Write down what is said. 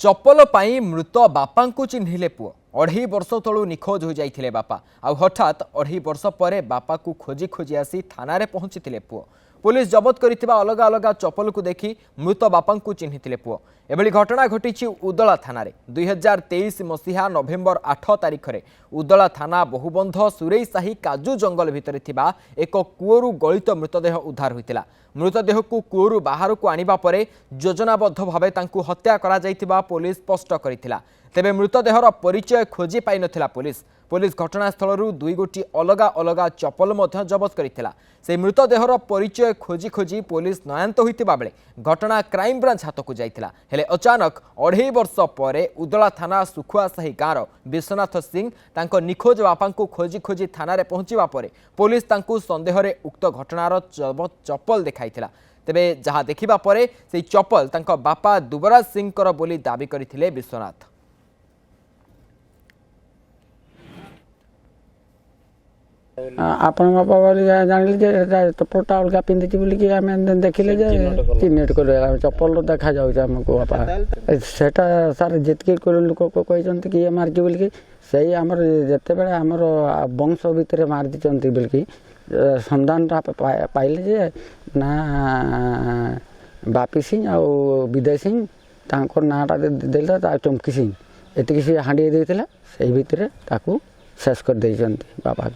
चप्पल पाई मृत बापा को चिन्हिले पुओ 2.5 वर्ष तलू निखोज हो जाइथिले बापा आ हठात 2.5 वर्ष पर बापा को खोजी खोजी आसी थाना रे पहुंचीथिले पुओ। पुलिस जबत करिथिबा अलग अलग चप्पल को देखि मृत बापा को चिन्हिथिले पुओ। एभली घटना घटिछि उदला थाना रे 2023 मसीहा नवेम्बर 8 तारिख रे उदला थाना बहुबंध सुरेई साही काजू जंगल भितर थिबा एक कुओरु गलित मृतदेह उद्धार होइतिला। मृतदेह को कुओरु बाहर को आनिबा परे योजनाबद्ध भावे तांकु हत्या करा जाइतिबा पुलिस स्पष्ट करिथिला। तेबे मृतदेहर परिचय खोजी पाइ नथिला पुलिस घटनास्थल 2 गोटी अलग अलग चप्पल मध्य जबत करिथिला। से मृतदेहर परिचय खोजी खोजी पुलिस नयांत होइतिबा बेले घटना क्राइम ब्रांच हाथ को जाइथिला। हेले अचानक 2.5 वर्ष पर उदला थाना सुखुआ साही गाँव विश्वनाथ सिंह तांको निखोज बापा को खोजी खोजी थाना रे पहुंचीबा परे पुलिस तांको संदेह रे उक्त घटनार चप्पल देखाइथिला। तेबे जहाँ देखिबा परे से चप्पल तांको बापा दुबराज सिंह कर बोली दाबी करथिले विश्वनाथ। आपण बापा बोली जानिले जे चप्पलटा अलगा पिंधिची बोली कि आमे देखिले जे चिन्हट कर चप्पल देखा जाउछ हमको बापा सेटा सार जितकी को लोक को कहचंती कि मारजी बोली कि सही हमर जते बेले हमर वंश भितर मार दिचंती बोली कि संधानटा पाइले जे ना बापी सिंह आ विदय सिंह तांकर नाटा देला ता चमकी सिंह एतिकी से हांडी देथिला सेही भितर ताकू शेष कर देइचंती बापा।